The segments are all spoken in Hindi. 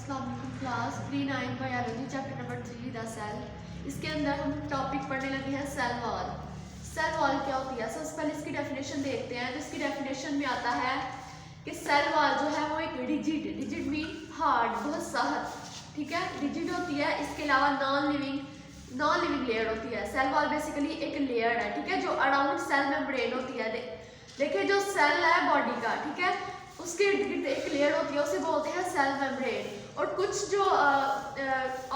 अस्सलाम वालेकुम class pre 9 biology chapter number 3 the cell. इसके अंदर हम टॉपिक पढ़ने लगे हैं सेल वॉल। सेल वॉल क्या होती है? सबसे पहले इसकी डेफिनेशन देखते हैं। तो इसकी डेफिनेशन में आता है कि सेल वॉल जो है वो एक रिजिड मीन हार्ड, बहुत सख्त, ठीक है, रिजिड होती है। इसके अलावा नॉन लिविंग लेयर होती है। सेल वॉल बेसिकली एक लेयर है, ठीक है, जो अराउंड सेल मेम्ब्रेन होती है। देखिए जो सेल है बॉडी का, ठीक है, उसके इर्द गिर्द एक लेयर होती है, उसे बोलते हैं सेल मेम्ब्रेन। और कुछ जो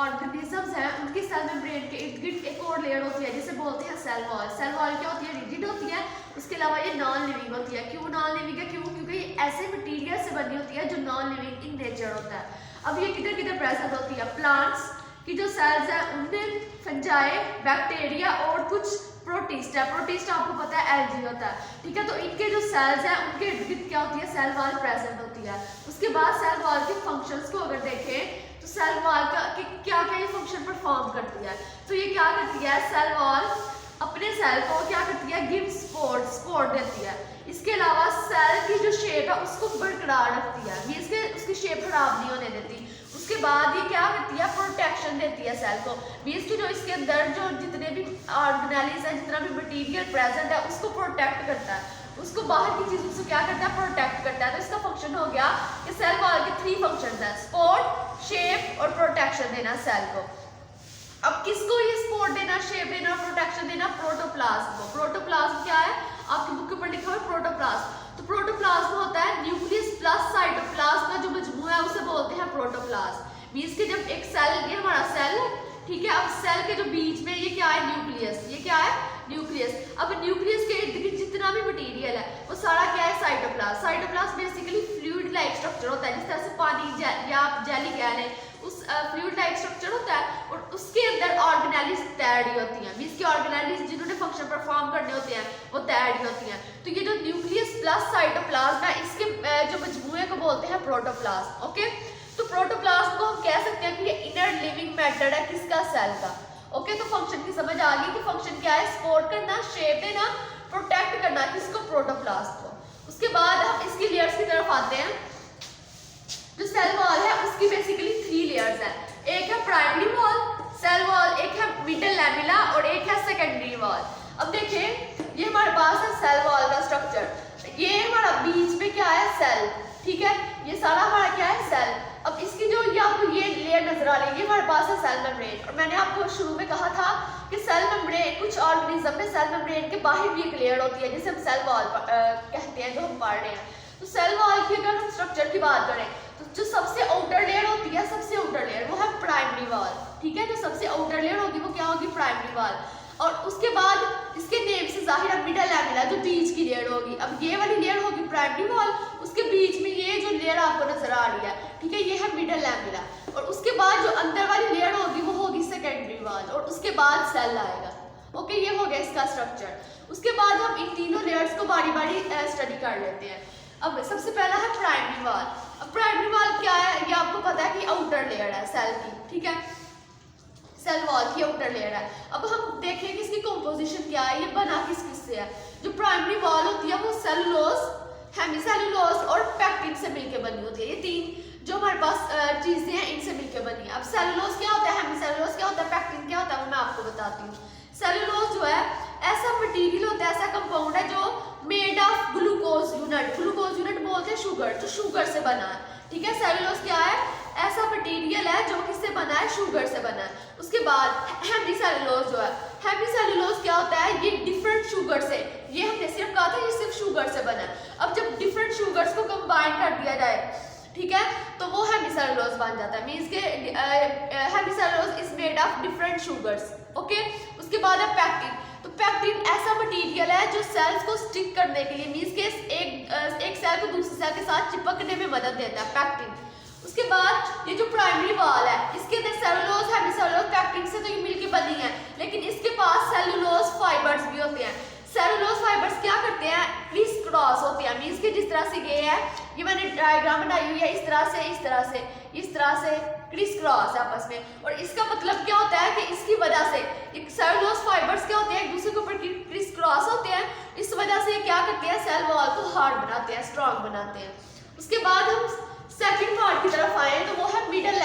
ऑर्गेनिजम्स हैं उनकी सेल मेम्ब्रेन के इर्द गिर्द एक और लेयर होती है जिसे बोलते हैं सेल वॉल। सेल वॉल क्या होती है? रिजिड होती है। उसके अलावा ये नॉन लिविंग होती है। क्यों नॉन लिविंग है? क्योंकि ये ऐसे मटीरियल से बनी होती है जो नॉन लिविंग इन नेचर होता है। अब ये किधर किधर प्रेजेंट होती है? प्लांट्स की जो सेल्स हैं उनमें, फंजाई, बैक्टीरिया और कुछ प्रोटिस्ट है। प्रोटिस्ट आपको पता है एल्गी होता है, ठीक है। तो इनके जो सेल्स हैं उनके इर्द गिर्द क्या होती है? सेल वॉल प्रेजेंट होती है। उसके बाद सेल वॉल के फंक्शंस को अगर देखें तो सेल वॉल का क्या क्या ये फंक्शन परफॉर्म करती है। तो ये क्या करती है? सेल वॉल अपने सेल को क्या करती है? गिव सपोर्ट देती है। इसके अलावा सेल की जो शेप है उसको बरकरार रखती है, ये उसकी शेप खराब नहीं होने देती। उसके बाद ये क्या करती है? प्रोटेक्शन देती है सेल को। मींस की जो इसके अंदर जो जितने भी ऑर्गेनेल्स हैं, जितना भी मटेरियल प्रेजेंट है उसको प्रोटेक्ट करता है, उसको बाहर की चीजों से क्या करता है? प्रोटेक्ट करता है। तो इसका फंक्शन हो गया कि सेल वॉल के 3 फंक्शंस हैं: सपोर्ट, शेप और प्रोटेक्शन देना सेल को। अब किसको ये सपोर्ट देना, शेप देना और प्रोटेक्शन देना? प्रोटोप्लाज्म को। प्रोटोप्लाज्म क्या है? आपकी बुक के ऊपर लिखा हुआ है प्रोटोप्लाज्म। तो प्रोटोप्लाज्म होता है न्यूक्लियस प्लस साइटोप्लाज्म का जो मजमूआ है उसे बोलते हैं प्रोटोप्लाज्म। मींस कि जब एक सेल, ये हमारा सेल है, ठीक है, अब सेल के जो बीच में ये क्या है? न्यूक्लियस। ये क्या है? न्यूक्लियस। अब न्यूक्लियस के इर्द गिर्द जितना भी मटेरियल है वो सारा क्या है? Cytoplasm. Cytoplasm basically fluid like structure होता है, जिस तरह से पानी या आप जेली कह लें, उस फ्लूइड लाइक स्ट्रक्चर होता है। और उसके अंदर ऑर्गेनेल्स तैयारी होती हैं। मींस की ऑर्गेनेल्स जिन्होंने फंक्शन परफॉर्म करने होते हैं वो तैयारी होती हैं। तो ये जो न्यूक्लियस प्लस साइटोप्लाज्म है इसके जो मजमूए को बोलते हैं प्रोटोप्लाज्म। ओके, तो प्रोटोप्लाज्म को हम कह सकते हैं कि ये इनर लिविंग मैटर है किसका? सेल का। ओके, तो फंक्शन की समझ आ गई कि फंक्शन क्या है? सपोर्ट करना, शेप देना, प्रोटेक्ट करना, किसको? प्रोटोप्लाज्म को। उसके बाद हम इसकी लेयर्स की तरफ आते हैं। जो सेल वॉल है उसकी बेसिकली 3 लेयर्स हैं। एक है प्राइमरी वॉल सेल वॉल, एक है मिडल लैमेला और एक है सेकेंडरी वॉल। अब देखिए ये हमारे पास है सेल वॉल का स्ट्रक्चर। ये हमारा बीच में क्या है? सेल, ठीक है, ये सारा हमारा क्या है? सेल। अब इसकी जो ये आपको ये लेयर नजर आ रही है, ये हमारे पास है सेल मेम्ब्रेन। और मैंने आपको शुरू में कहा था कि सेल मेम्ब्रेन, कुछ ऑर्गेनिज्म में सेल मेम्ब्रेन के बाहर भी एक लेयर होती है जिसे हम सेल वॉल कहते हैं, जो हम पढ़ रहे हैं। तो सेल वॉल की अगर हम स्ट्रक्चर की बात करें तो जो सबसे आउटर लेयर होती है, सबसे आउटर लेयर वो है प्राइमरी वॉल, ठीक है। जो सबसे आउटर लेयर होगी वो क्या होगी? Primary wall. और उसके बाद इसके नेम से जाहिर है मिडल लैमेला, जो बीच की लेयर होगी। अब ये वाली लेयर होगी प्राइमरी वॉल, उसके बीच में ये जो लेयर आपको नजर आ रही है, ठीक है, ये है मिडल लैमेला। और उसके बाद जो अंदर वाली लेयर होगी वो होगी सेकेंडरी वॉल, और उसके बाद सेल आएगा। ओके, ये हो गया इसका स्ट्रक्चर। उसके बाद हम इन तीनों लेयर्स को बारी बारी स्टडी कर लेते हैं। अब सबसे पहला है प्राइमरी वॉल। अब प्राइमरी वॉल क्या है? ये आपको पता है कि आउटर लेयर है सेल की, ठीक है, सेल वॉल की आउटर लेयर है। अब हम देखें कि इसकी कंपोजिशन क्या है, ये बना किस से है। जो प्राइमरी वॉल होती है वो सेलुलोज, हेमीसेलुलोज और पैक्टिन से मिलकर बनी होती है। ये 3 जो हमारे पास चीजें हैं इनसे मिलकर बनी है। अब सेलुलोज क्या होता है, हेमीसेलुलोज क्या होता है, पैक्टिन क्या होता है, वो मैं आपको बताती हूँ। सेलुलोज जो है ऐसा मटेरियल होता है, ऐसा कंपाउंड है जो made of glucose unit, glucose unit बोलते हैं शुगर, जो शुगर से बना है, ठीक है। सेलुलोज क्या है? ऐसा मटेरियल है जो किससे बना है? शुगर से बना है। उसके बाद हेमीसेलुलोज जो है, हेमीसेलुलोज क्या होता है? ये डिफरेंट शुगर से, ये हमने सिर्फ कहा था ये सिर्फ शुगर से बना है। अब जब डिफरेंट शुगर्स को कंबाइन कर दिया जाए, ठीक है, तो वो हेमीसेलुलोज बन जाता है। मींस के hemicellulose is made of different sugars. Okay, उसके बाद है पैक्टिन। तो पैक्टिन ऐसा मटेरियल है जो सेल्स को स्टिक करने के लिए, मींस के एक सेल को दूसरे सेल के साथ चिपकने में मदद देता है पैक्टिन। उसके बाद ये जो प्राइमरी वॉल है इसके अंदर सेलुलोज, हेमीसेलुलोज, पैक्टिन से तो ये मिलके बनी है, लेकिन इसके पास सेलुलोज फाइबर्स भी होते हैं। सेलुलोज फाइबर्स क्या करते हैं? क्रिस क्रॉस होते हैं। मींस के जिस तरह से ये है, ये मैंने डायग्राम बनाई हुई है, इस तरह से क्रिस क्रॉस है आपस में। और इसका मतलब क्या होता है कि इसकी वजह से एक सेलुलोज फाइबर्स क्या होते हैं? एक दूसरे के ऊपर क्रिस क्रॉस होते हैं। इस वजह से ये क्या करते हैं? सेल वॉल को हार्ड बनाते हैं, स्ट्रॉन्ग बनाते हैं। उसके बाद हम सेकंड पार्ट की तरफ आए तो वो है मिडल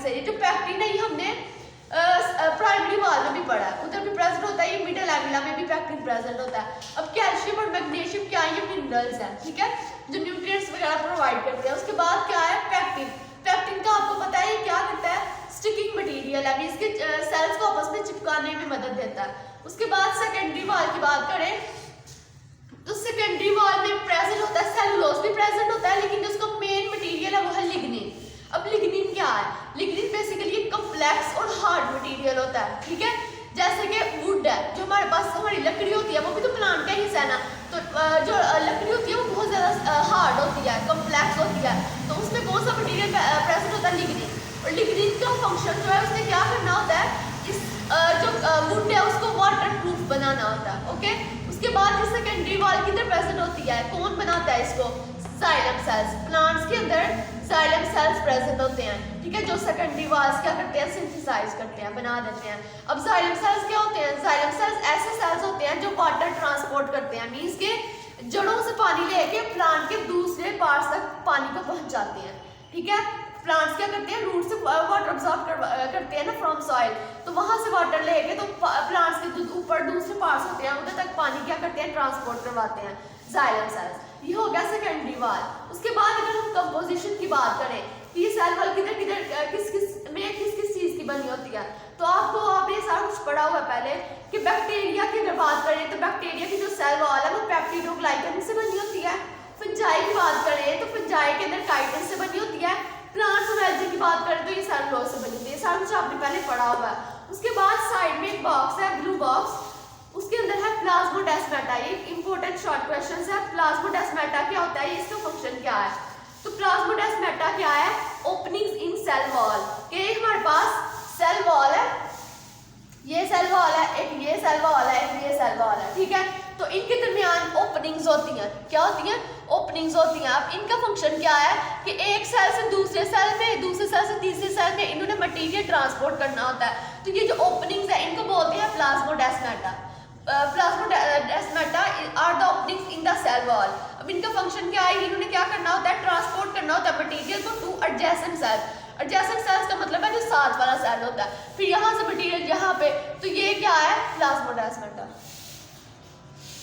से। ये जो पैक्टिन है ये हमने प्राइमरी वाल में भी पढ़ा है, उधर भी प्रेजेंट होता है, ये मिडल एविला में भी पैक्टिन प्रेजेंट होता है। अब कैल्शियम और मैग्नीशियम क्या है, ये मिनरल्स हैं, ठीक है, जो न्यूट्रिएंट्स वगैरह प्रोवाइड करते हैं। उसके बाद क्या है पैक्टिन। पैक्टिन का आपको पता है ये क्या करता है, स्टिकिंग मटेरियल है, इसके सेल्स को आपस में चिपकाने में मदद देता है। उसके बाद सेकेंडरी वाल की बात करें तो सेकेंडरी वाल में प्रेजेंट होता है सेलुलोज भी प्रेजेंट होता है, लेकिन जिसका मेन मटेरियल है वो है लिग्निन। अब लिग्निन क्या है, लिग्निन बेसिकली एक कॉम्प्लेक्स और हार्ड मटेरियल होता है, ठीक है। जैसे कि वुड है, जो हमारे पास हमारी लकड़ी होती है वो भी तो प्लांट का हिस्सा है ना, तो जो लकड़ी होती है वो बहुत ज़्यादा हार्ड होती है, कॉम्प्लेक्स होती है, तो उसमें कौन सा मटीरियल प्रेजेंट होता है, लिग्निन। और लिग्निन का फंक्शन जो है उसने क्या करना होता है, इस जो वुड है उसको वाटर प्रूफ बनाना होता है, ओके। उसके बाद जो सेकेंडरी वाल की तरह प्रेजेंट होती है, कौन बनाता है इसको, जाइलम सेल्स। प्लांट्स के अंदर जाइलम सेल्स प्रेजेंट होते हैं, ठीक है, जो सेकेंडरी वाल्स क्या करते हैं, सिंथेसाइज करते हैं, बना देते हैं। अब जाइलम सेल्स क्या होते हैं, जाइलम सेल्स ऐसे सेल्स होते हैं जो वाटर ट्रांसपोर्ट करते हैं, मींस के जड़ों से पानी लेके प्लांट के दूसरे पार्ट्स तक पानी को पहुंचाते हैं, ठीक है। प्लांट्स क्या करते हैं, रूट से वाटर अब्सॉर्ब करते हैं ना फ्रॉम सॉइल, तो वहां से वाटर लेके तो प्लांट्स के जो ऊपर दूसरे पार्ट्स होते हैं उधर तक पानी क्या करते हैं, ट्रांसपोर्ट करवाते हैं जाइलम सेल्स। ये हो गया सेकेंडरी वाल। उसके बाद अगर हम कंपोजिशन की बात करें कि ये सेल वाल किस किस चीज की बनी होती है, तो आपने सारा कुछ पढ़ा हुआ है पहले कि बैक्टीरिया की अगर बात करें तो बैक्टीरिया की जो सेल वाल है वो पेप्टिडोग्लाइकन से बनी होती है। फंजाई की बात करें तो फंजाई के अंदर काइटिन से बनी होती है। प्लांट्स और एल्गी की बात करें तो ये सेलुलोज से बनी होती है, सारा कुछ आपने पहले पढ़ा हुआ है। उसके बाद साइड में एक बॉक्स है, ब्लू बॉक्स, उसके अंदर है प्लाज्मोडेस्माटा। ये इंपॉर्टेंट शॉर्ट क्वेश्चन है। प्लाज्मोडेस्माटा क्या होता है, इसका फंक्शन क्या है, तो प्लाज्मोडेस्माटा क्या है, ओपनिंग्स इन सेल वॉल। कि हमारे पास सेल वॉल है, ये सेल वॉल है, एक ये सेल वॉल है, एक ये सेल वॉल है, ठीक है, तो इनके दरमियान ओपनिंग्स होती हैं। क्या होती हैं, ओपनिंग्स होती हैं। अब इनका फंक्शन क्या है कि एक सेल से दूसरे सेल में, दूसरे सेल से तीसरे सेल में इन्होंने मटेरियल ट्रांसपोर्ट करना होता है, तो ये जो ओपनिंग्स है इनको बोलते हैं plasmodesmata. Plasmodesmata are the openings in the cell wall. अब इनका फंक्शन क्या है, इन्होंने क्या करना होता है, ट्रांसपोर्ट करना होता है मटेरियल को to adjacent cell. Adjacent cells का मतलब है जो साथ वाला सेल होता है, फिर यहाँ से मटेरियल यहाँ पे, तो ये क्या है, प्लाज्मोडेस्माटा।